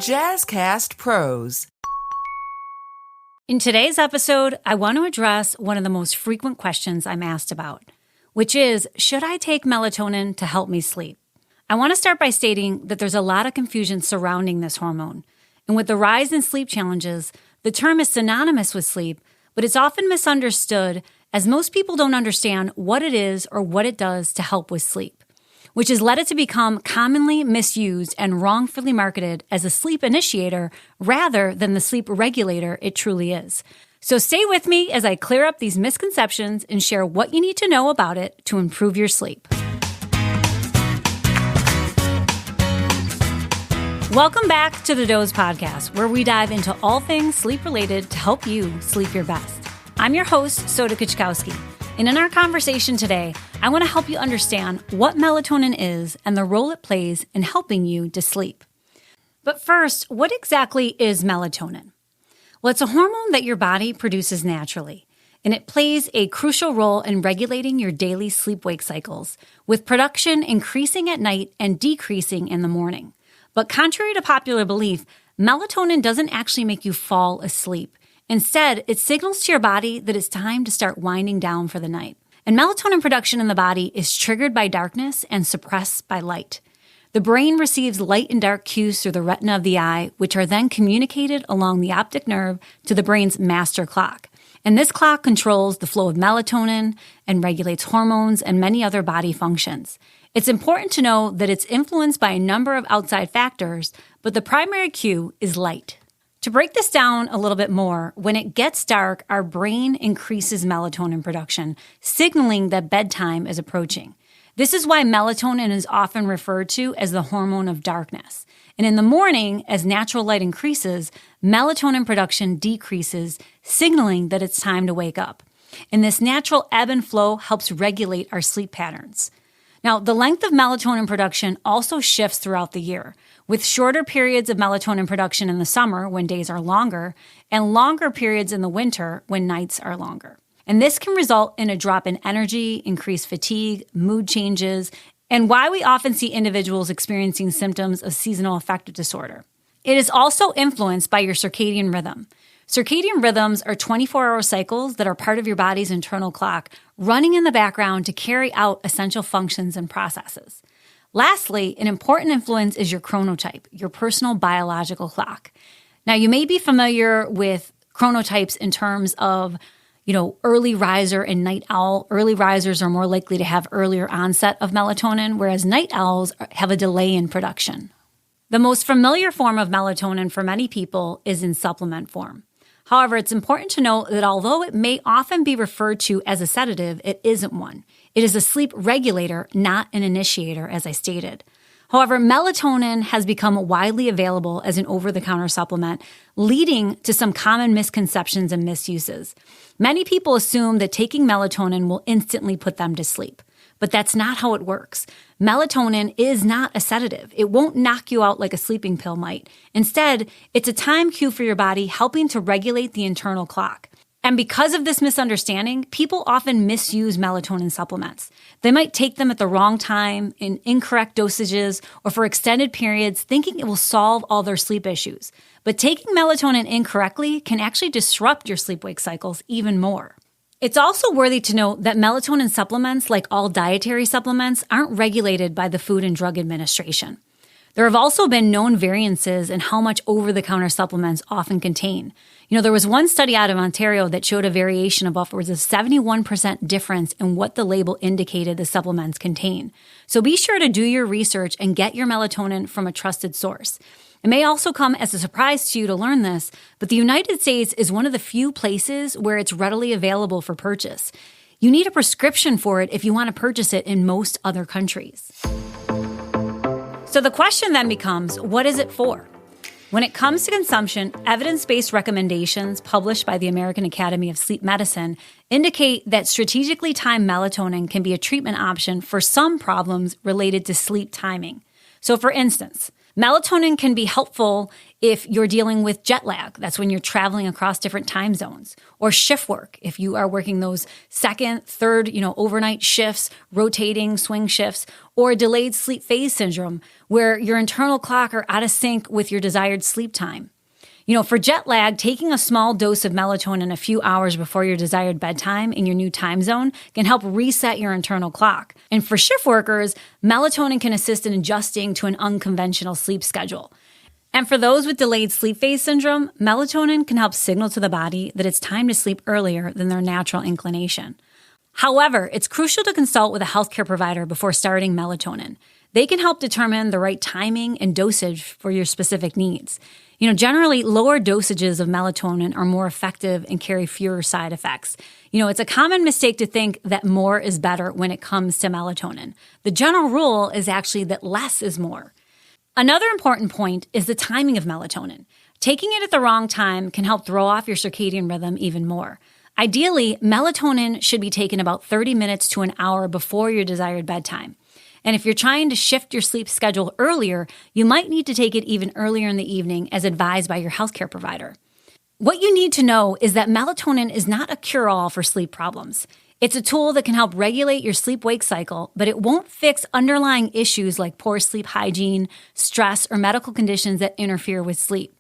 Jazzcast Pros. In today's episode, I want to address one of the most frequent questions I'm asked about, which is, should I take melatonin to help me sleep? I want to start by stating that there's a lot of confusion surrounding this hormone. And with the rise in sleep challenges, the term is synonymous with sleep, but it's often misunderstood as most people don't understand what it is or what it does to help with sleep, which has led it to become commonly misused and wrongfully marketed as a sleep initiator rather than the sleep regulator it truly is. So stay with me as I clear up these misconceptions and share what you need to know about it to improve your sleep. Welcome back to the Doze Podcast, where we dive into all things sleep-related to help you sleep your best. I'm your host, Soda Kuczkowski. And in our conversation today, I want to help you understand what melatonin is and the role it plays in helping you to sleep. But first, what exactly is melatonin? Well, it's a hormone that your body produces naturally, and it plays a crucial role in regulating your daily sleep-wake cycles, with production increasing at night and decreasing in the morning. But contrary to popular belief, melatonin doesn't actually make you fall asleep. Instead, it signals to your body that it's time to start winding down for the night. And melatonin production in the body is triggered by darkness and suppressed by light. The brain receives light and dark cues through the retina of the eye, which are then communicated along the optic nerve to the brain's master clock. And this clock controls the flow of melatonin and regulates hormones and many other body functions. It's important to know that it's influenced by a number of outside factors, but the primary cue is light. To break this down a little bit more, when it gets dark, our brain increases melatonin production, signaling that bedtime is approaching. This is why melatonin is often referred to as the hormone of darkness. And in the morning, as natural light increases, melatonin production decreases, signaling that it's time to wake up. And this natural ebb and flow helps regulate our sleep patterns. Now, the length of melatonin production also shifts throughout the year, with shorter periods of melatonin production in the summer when days are longer, and longer periods in the winter when nights are longer. And this can result in a drop in energy, increased fatigue, mood changes, and why we often see individuals experiencing symptoms of seasonal affective disorder. It is also influenced by your circadian rhythm. Circadian rhythms are 24-hour cycles that are part of your body's internal clock, running in the background to carry out essential functions and processes. Lastly, an important influence is your chronotype, your personal biological clock. Now, you may be familiar with chronotypes in terms of, early riser and night owl. Early risers are more likely to have earlier onset of melatonin, whereas night owls have a delay in production. The most familiar form of melatonin for many people is in supplement form. However, it's important to note that although it may often be referred to as a sedative, it isn't one. It is a sleep regulator, not an initiator, as I stated. However, melatonin has become widely available as an over-the-counter supplement, leading to some common misconceptions and misuses. Many people assume that taking melatonin will instantly put them to sleep. But that's not how it works. Melatonin is not a sedative. It won't knock you out like a sleeping pill might. Instead, it's a time cue for your body, helping to regulate the internal clock. And because of this misunderstanding, people often misuse melatonin supplements. They might take them at the wrong time, in incorrect dosages, or for extended periods, thinking it will solve all their sleep issues. But taking melatonin incorrectly can actually disrupt your sleep-wake cycles even more. It's also worthy to note that melatonin supplements, like all dietary supplements, aren't regulated by the Food and Drug Administration. There have also been known variances in how much over-the-counter supplements often contain. There was one study out of Ontario that showed a variation of upwards of 71% difference in what the label indicated the supplements contain. So be sure to do your research and get your melatonin from a trusted source. It may also come as a surprise to you to learn this, but the United States is one of the few places where it's readily available for purchase. You need a prescription for it if you want to purchase it in most other countries. So the question then becomes, what is it for? When it comes to consumption, evidence-based recommendations published by the American Academy of Sleep Medicine indicate that strategically timed melatonin can be a treatment option for some problems related to sleep timing. So for instance, Melatonin can be helpful if you're dealing with jet lag. That's when you're traveling across different time zones. Or shift work, if you are working those second, third, overnight shifts, rotating swing shifts, or delayed sleep phase syndrome, where your internal clock are out of sync with your desired sleep time. For jet lag, taking a small dose of melatonin a few hours before your desired bedtime in your new time zone can help reset your internal clock. And for shift workers, melatonin can assist in adjusting to an unconventional sleep schedule. And for those with delayed sleep phase syndrome, melatonin can help signal to the body that it's time to sleep earlier than their natural inclination. However, it's crucial to consult with a healthcare provider before starting melatonin. They can help determine the right timing and dosage for your specific needs. Generally, lower dosages of melatonin are more effective and carry fewer side effects. It's a common mistake to think that more is better when it comes to melatonin. The general rule is actually that less is more. Another important point is the timing of melatonin. Taking it at the wrong time can help throw off your circadian rhythm even more. Ideally, melatonin should be taken about 30 minutes to an hour before your desired bedtime. And if you're trying to shift your sleep schedule earlier, you might need to take it even earlier in the evening as advised by your healthcare provider. What you need to know is that melatonin is not a cure-all for sleep problems. It's a tool that can help regulate your sleep-wake cycle, but it won't fix underlying issues like poor sleep hygiene, stress, or medical conditions that interfere with sleep.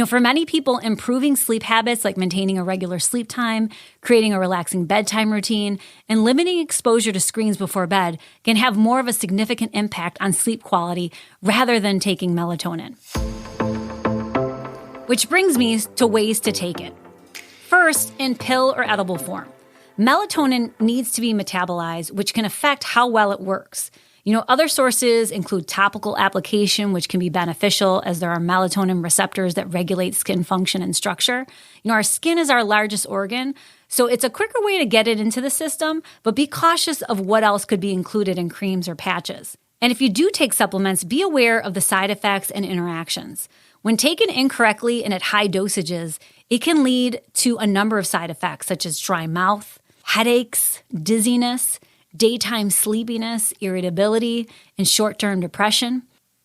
For many people, improving sleep habits like maintaining a regular sleep time, creating a relaxing bedtime routine, and limiting exposure to screens before bed can have more of a significant impact on sleep quality rather than taking melatonin. Which brings me to ways to take it. First, in pill or edible form. Melatonin needs to be metabolized, which can affect how well it works. Other sources include topical application, which can be beneficial as there are melatonin receptors that regulate skin function and structure. Our skin is our largest organ, so it's a quicker way to get it into the system, but be cautious of what else could be included in creams or patches. And if you do take supplements, be aware of the side effects and interactions. When taken incorrectly and at high dosages, it can lead to a number of side effects such as dry mouth, headaches, dizziness, daytime sleepiness, irritability, and short-term depression.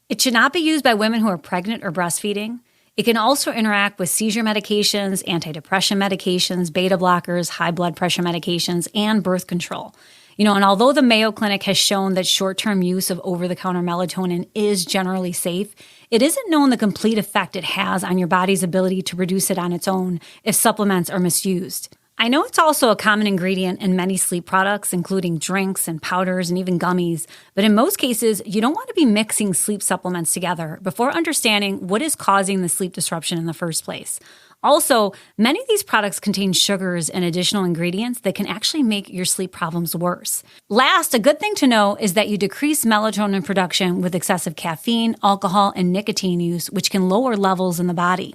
It should not be used by women who are pregnant or breastfeeding. It can also interact with seizure medications, antidepressant medications, beta blockers, high blood pressure medications, and birth control. And although the Mayo Clinic has shown that short-term use of over-the-counter melatonin is generally safe, it isn't known the complete effect it has on your body's ability to produce it on its own if supplements are misused. I know it's also a common ingredient in many sleep products, including drinks and powders and even gummies, but in most cases, you don't want to be mixing sleep supplements together before understanding what is causing the sleep disruption in the first place. Also, many of these products contain sugars and additional ingredients that can actually make your sleep problems worse. Last, a good thing to know is that you decrease melatonin production with excessive caffeine, alcohol, and nicotine use, which can lower levels in the body.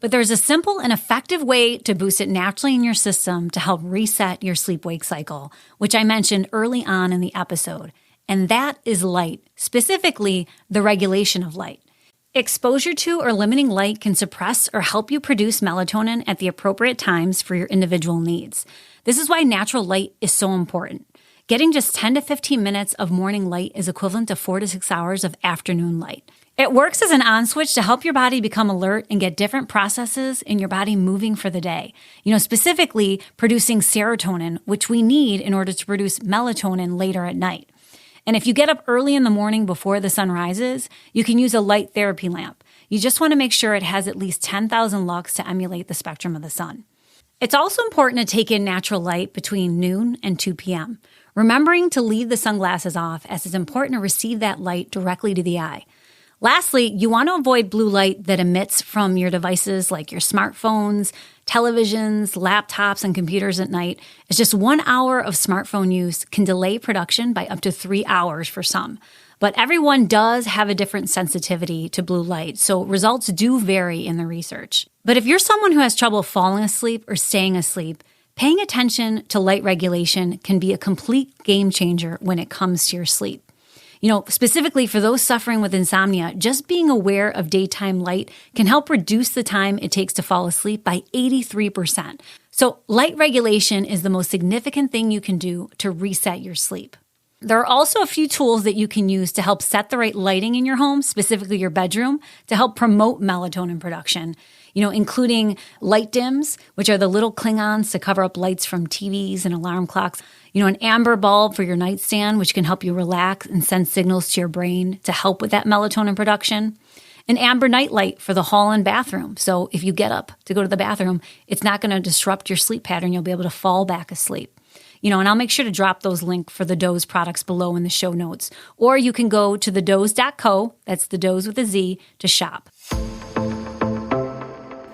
But there's a simple and effective way to boost it naturally in your system to help reset your sleep-wake cycle, which I mentioned early on in the episode, and that is light, specifically the regulation of light. Exposure to or limiting light can suppress or help you produce melatonin at the appropriate times for your individual needs. This is why natural light is so important. Getting just 10 to 15 minutes of morning light is equivalent to 4 to 6 hours of afternoon light. It works as an on switch to help your body become alert and get different processes in your body moving for the day. Specifically producing serotonin, which we need in order to produce melatonin later at night. And if you get up early in the morning before the sun rises, you can use a light therapy lamp. You just want to make sure it has at least 10,000 lux to emulate the spectrum of the sun. It's also important to take in natural light between noon and 2 p.m., remembering to leave the sunglasses off as it's important to receive that light directly to the eye. Lastly, you want to avoid blue light that emits from your devices like your smartphones, televisions, laptops, and computers at night, as just 1 hour of smartphone use can delay production by up to 3 hours for some. But everyone does have a different sensitivity to blue light, so results do vary in the research. But if you're someone who has trouble falling asleep or staying asleep, paying attention to light regulation can be a complete game changer when it comes to your sleep. Specifically for those suffering with insomnia, just being aware of daytime light can help reduce the time it takes to fall asleep by 83%. So light regulation is the most significant thing you can do to reset your sleep. There are also a few tools that you can use to help set the right lighting in your home, specifically your bedroom, to help promote melatonin production, including light dims, which are the little Klingons to cover up lights from TVs and alarm clocks, an amber bulb for your nightstand, which can help you relax and send signals to your brain to help with that melatonin production, an amber nightlight for the hall and bathroom. So if you get up to go to the bathroom, it's not going to disrupt your sleep pattern. You'll be able to fall back asleep. And I'll make sure to drop those links for the Doze products below in the show notes. Or you can go to the Doze.co, that's the Doze with a Z, to shop.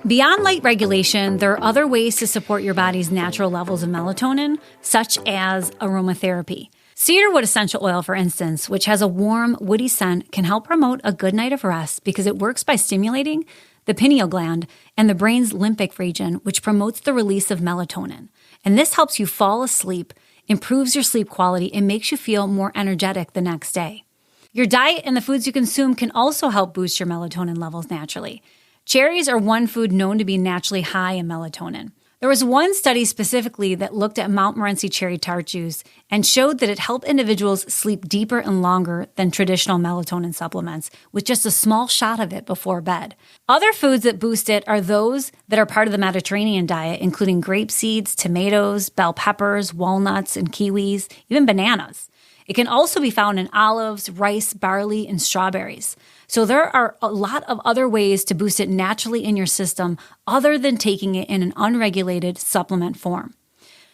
Beyond light regulation, there are other ways to support your body's natural levels of melatonin, such as aromatherapy. Cedarwood essential oil, for instance, which has a warm, woody scent, can help promote a good night of rest because it works by stimulating the pineal gland and the brain's limbic region, which promotes the release of melatonin. And this helps you fall asleep, improves your sleep quality, and makes you feel more energetic the next day. Your diet and the foods you consume can also help boost your melatonin levels naturally. Cherries are one food known to be naturally high in melatonin. There was one study specifically that looked at Montmorency cherry tart juice and showed that it helped individuals sleep deeper and longer than traditional melatonin supplements with just a small shot of it before bed. Other foods that boost it are those that are part of the Mediterranean diet, including grape seeds, tomatoes, bell peppers, walnuts, and kiwis, even bananas. It can also be found in olives, rice, barley, and strawberries. So there are a lot of other ways to boost it naturally in your system other than taking it in an unregulated supplement form.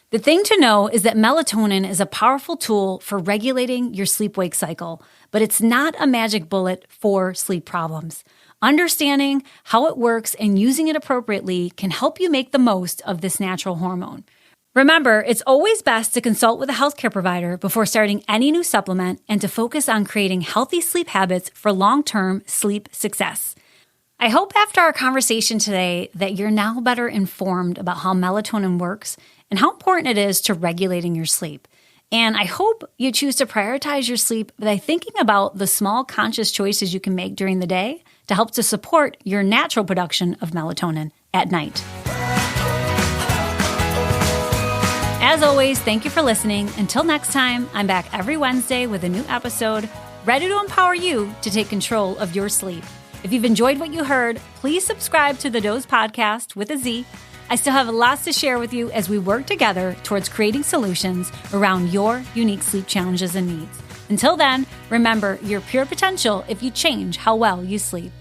The thing to know is that melatonin is a powerful tool for regulating your sleep-wake cycle, but it's not a magic bullet for sleep problems. Understanding how it works and using it appropriately can help you make the most of this natural hormone. Remember, it's always best to consult with a healthcare provider before starting any new supplement and to focus on creating healthy sleep habits for long-term sleep success. I hope after our conversation today that you're now better informed about how melatonin works and how important it is to regulating your sleep. And I hope you choose to prioritize your sleep by thinking about the small conscious choices you can make during the day to help to support your natural production of melatonin at night. As always, thank you for listening. Until next time, I'm back every Wednesday with a new episode, ready to empower you to take control of your sleep. If you've enjoyed what you heard, please subscribe to the Doze Podcast with a Z. I still have lots to share with you as we work together towards creating solutions around your unique sleep challenges and needs. Until then, remember your pure potential if you change how well you sleep.